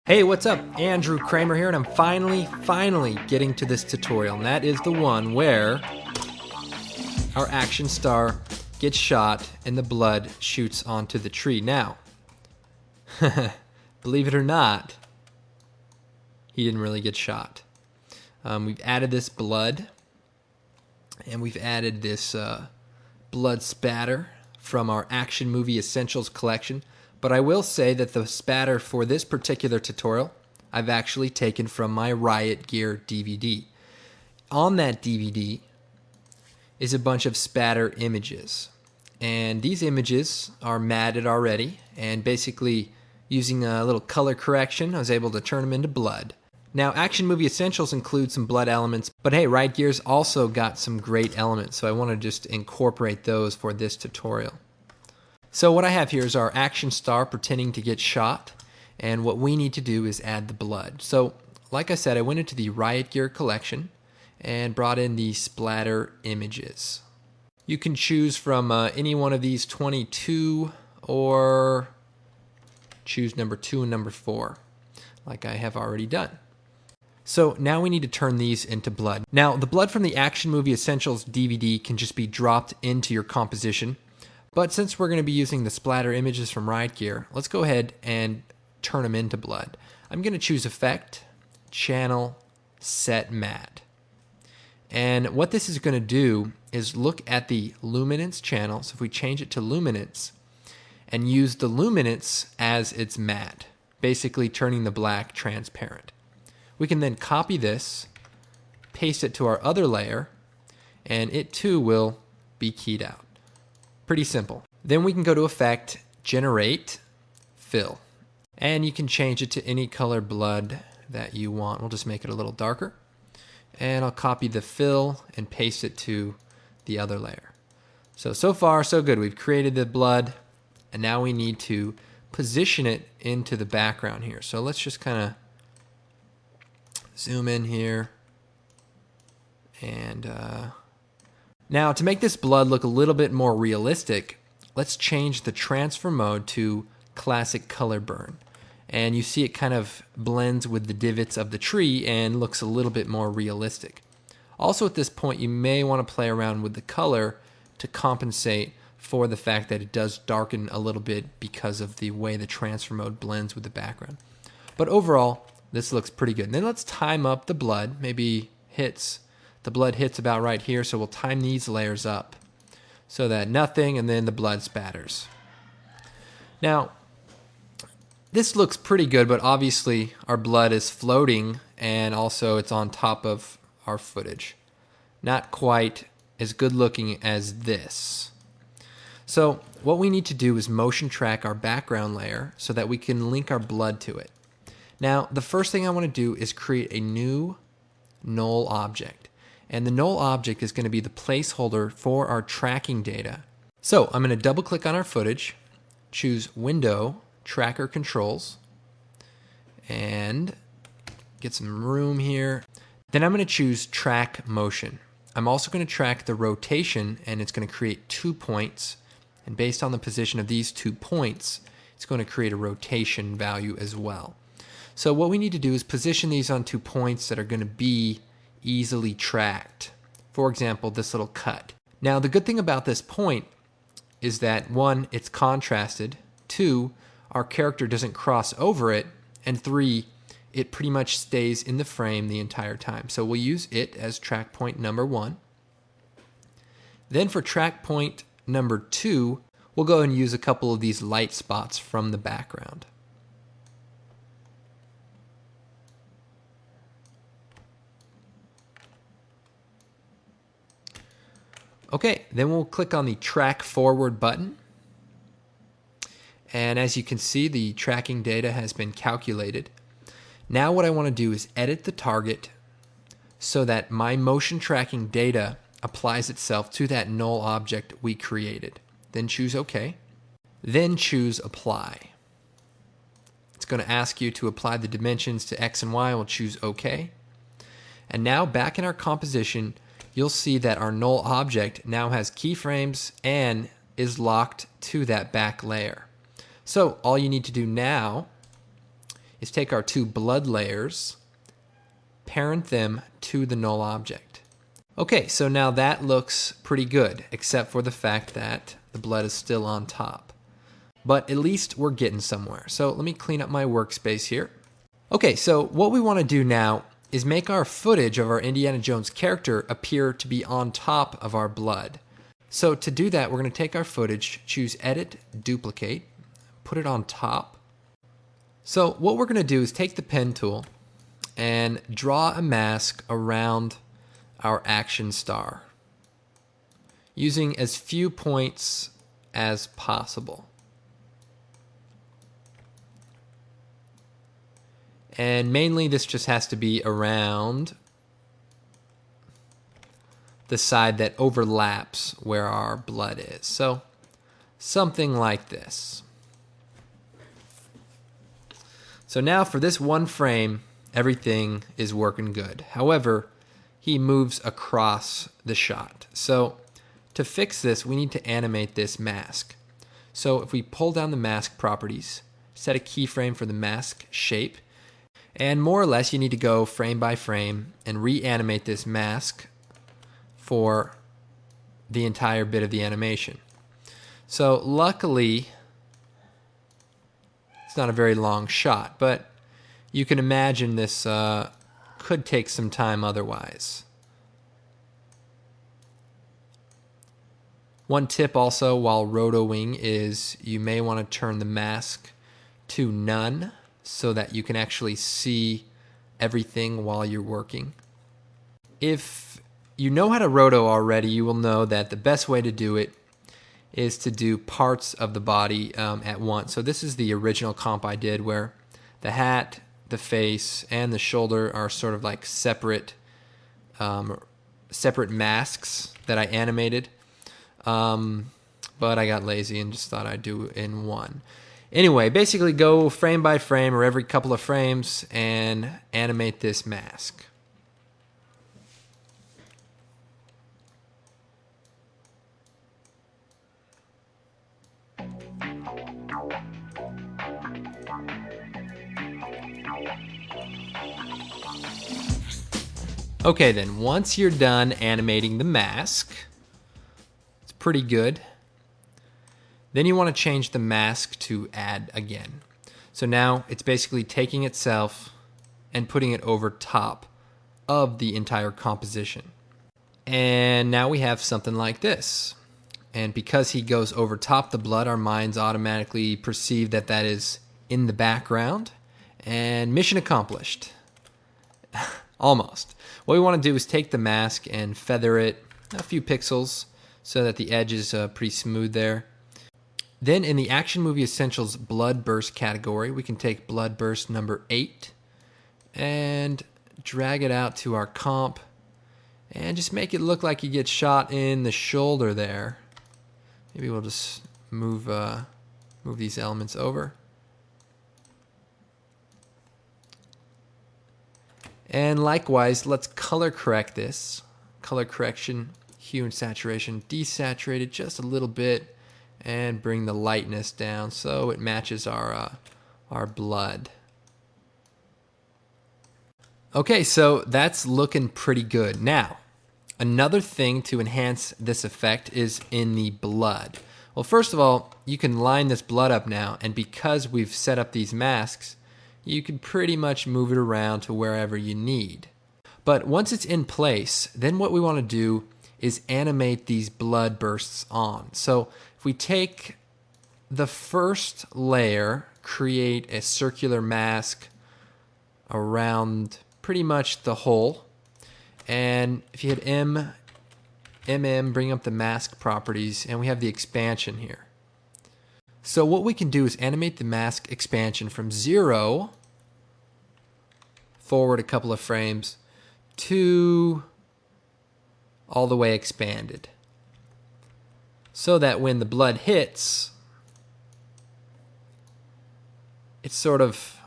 Hey, what's up? Andrew Kramer here, and I'm finally getting to this tutorial, and that is the one where our action star gets shot and the blood shoots onto the tree. Now, believe it or not, he didn't really get shot. We've added this blood, and we've added this blood spatter from our Action Movie Essentials collection. But I will say that the spatter for this particular tutorial, I've actually taken from my Riot Gear DVD. On that DVD is a bunch of spatter images. And these images are matted already, and basically using a little color correction, I was able to turn them into blood. Now, Action Movie Essentials include some blood elements, but hey, Riot Gear's also got some great elements, so I want to just incorporate those for this tutorial. So what I have here is our action star pretending to get shot, and what we need to do is add the blood. So, like I said, I went into the Riot Gear collection and brought in the splatter images. You can choose from any one of these 22 or choose number 2 and number 4, like I have already done. So now we need to turn these into blood. Now, the blood from the Action Movie Essentials DVD can just be dropped into your composition. But since we're going to be using the splatter images from Riot Gear, let's go ahead and turn them into blood. I'm going to choose Effect, Channel, Set Matte. And what this is going to do is look at the luminance channel. So if we change it to luminance and use the luminance as its matte, basically turning the black transparent. We can then copy this, paste it to our other layer, and it too will be keyed out. Pretty simple. Then we can go to Effect, Generate, Fill. And you can change it to any color blood that you want. We'll just make it a little darker. And I'll copy the fill and paste it to the other layer. So far, so good. We've created the blood, and now we need to position it into the background here. So let's just kind of zoom in here. And now, to make this blood look a little bit more realistic, let's change the transfer mode to classic color burn. And you see it kind of blends with the divots of the tree and looks a little bit more realistic. Also at this point, you may want to play around with the color to compensate for the fact that it does darken a little bit because of the way the transfer mode blends with the background. But overall, this looks pretty good. And then let's time up the blood, maybe hits. The blood hits about right here, so we'll time these layers up so that nothing, and then the blood spatters. Now, this looks pretty good, but obviously our blood is floating, and also it's on top of our footage. Not quite as good looking as this. So what we need to do is motion track our background layer so that we can link our blood to it. Now, the first thing I want to do is create a new null object. And the null object is going to be the placeholder for our tracking data. So I'm going to double click on our footage, choose Window, Tracker Controls, and get some room here. Then I'm going to choose Track Motion. I'm also going to track the rotation, and it's going to create 2 points. And based on the position of these 2 points, it's going to create a rotation value as well. So what we need to do is position these on 2 points that are going to be easily tracked. For example, this little cut. Now, the good thing about this point is that 1, it's contrasted, 2, our character doesn't cross over it, and 3, it pretty much stays in the frame the entire time. So we'll use it as track point number 1. Then for track point number 2, we'll go and use a couple of these light spots from the background. Okay, then we'll click on the Track Forward button. And as you can see, the tracking data has been calculated. Now what I want to do is edit the target so that my motion tracking data applies itself to that null object we created. Then choose OK. Then choose Apply. It's going to ask you to apply the dimensions to X and Y. We'll choose OK. And now back in our composition, you'll see that our null object now has keyframes and is locked to that back layer. So all you need to do now is take our two blood layers, parent them to the null object. Okay, so now that looks pretty good, except for the fact that the blood is still on top. But at least we're getting somewhere. So let me clean up my workspace here. Okay, so what we want to do now is make our footage of our Indiana Jones character appear to be on top of our blood. So to do that, we're going to take our footage, choose Edit, Duplicate, put it on top. So what we're going to do is take the pen tool and draw a mask around our action star, using as few points as possible. And mainly this just has to be around the side that overlaps where our blood is. So something like this. So now for this one frame, everything is working good. However, he moves across the shot. So to fix this, we need to animate this mask. So if we pull down the mask properties, set a keyframe for the mask shape, and more or less you need to go frame by frame and reanimate this mask for the entire bit of the animation. So luckily, it's not a very long shot, but you can imagine this could take some time otherwise. One tip also while rotoing is you may want to turn the mask to none so that you can actually see everything while you're working. If you know how to roto already, you will know that the best way to do it is to do parts of the body at once. So this is the original comp I did where the hat, the face, and the shoulder are sort of like separate masks that I animated. But I got lazy and just thought I'd do it in one. Anyway, basically go frame by frame or every couple of frames and animate this mask. Okay then, once you're done animating the mask, it's pretty good. Then you want to change the mask to add again. So now it's basically taking itself and putting it over top of the entire composition. And now we have something like this. And because he goes over top the blood, our minds automatically perceive that that is in the background. And mission accomplished. Almost. What we want to do is take the mask and feather it a few pixels so that the edge is pretty smooth there. Then in the Action Movie Essentials Blood Burst category, we can take Blood Burst number 8 and drag it out to our comp and just make it look like he gets shot in the shoulder there. Maybe we'll just move these elements over. And likewise, let's color correct this. Color correction, hue and saturation, desaturate it just a little bit and bring the lightness down so it matches our blood. Okay, so that's looking pretty good. Now, another thing to enhance this effect is in the blood. Well, first of all, you can line this blood up now, and because we've set up these masks, you can pretty much move it around to wherever you need. But once it's in place, then what we want to do is animate these blood bursts on. So if we take the first layer, create a circular mask around pretty much the whole, and if you hit M, bring up the mask properties, and we have the expansion here. So what we can do is animate the mask expansion from 0 forward a couple of frames to all the way expanded, so that when the blood hits, it sort of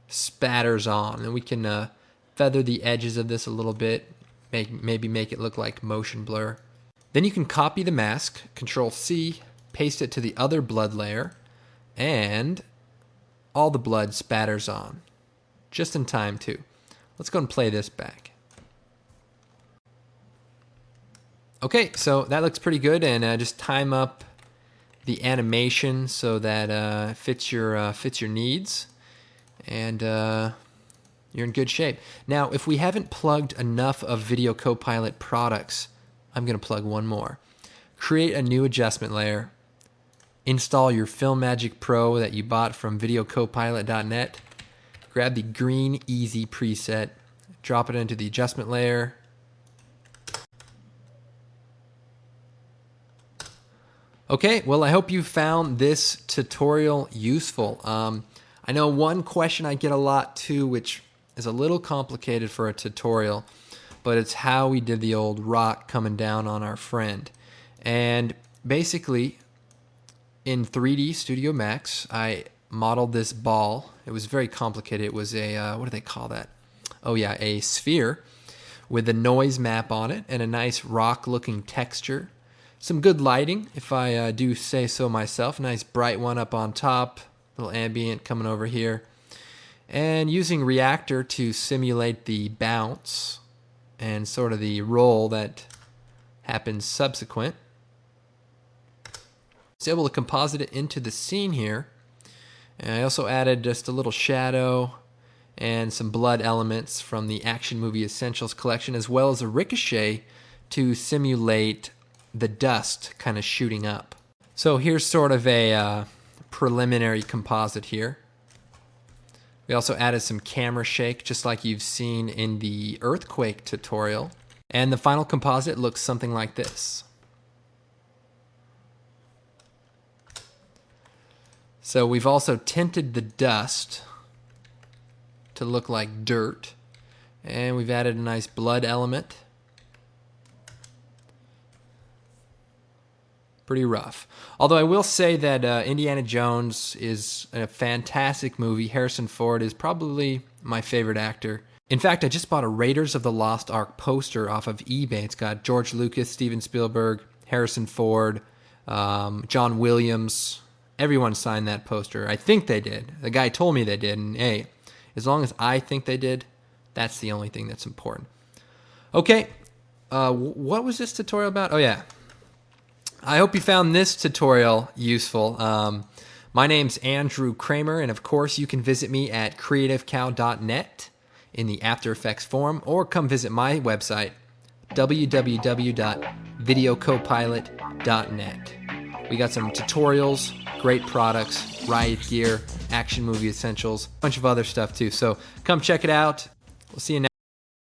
spatters on, and we can feather the edges of this a little bit, maybe make it look like motion blur. Then you can copy the mask, Control C, paste it to the other blood layer, and all the blood spatters on. Just in time, too. Let's go and play this back. Okay, so that looks pretty good, and just time up the animation so that fits your needs, and you're in good shape. Now, if we haven't plugged enough of Video Copilot products, I'm going to plug one more. Create a new adjustment layer. Install your Filmmagic Pro that you bought from videocopilot.net. Grab the Green Easy preset, drop it into the adjustment layer. Okay, well, I hope you found this tutorial useful. I know one question I get a lot too, which is a little complicated for a tutorial, but it's how we did the old rock coming down on our friend. And basically, in 3D Studio Max, I modeled this ball. It was very complicated. It was a, what do they call that? Oh yeah, a sphere with a noise map on it and a nice rock-looking texture. Some good lighting, if I do say so myself. Nice bright one up on top, little ambient coming over here. And using Reactor to simulate the bounce and sort of the roll that happens subsequent. Was able to composite it into the scene here. And I also added just a little shadow and some blood elements from the Action Movie Essentials collection, as well as a ricochet to simulate the dust kind of shooting up. So here's sort of a preliminary composite here. We also added some camera shake, just like you've seen in the earthquake tutorial. And the final composite looks something like this. So we've also tinted the dust to look like dirt. And we've added a nice blood element. Pretty rough. Although I will say that Indiana Jones is a fantastic movie. Harrison Ford is probably my favorite actor. In fact, I just bought a Raiders of the Lost Ark poster off of eBay. It's got George Lucas, Steven Spielberg, Harrison Ford, John Williams. Everyone signed that poster. I think they did. The guy told me they did. And hey, as long as I think they did, that's the only thing that's important. Okay, what was this tutorial about? Oh yeah. I hope you found this tutorial useful. My name's Andrew Kramer, and of course you can visit me at creativecow.net in the After Effects forum, or come visit my website, www.videocopilot.net. We got some tutorials, great products, riot gear, action movie essentials, a bunch of other stuff too. So come check it out. We'll see you next time.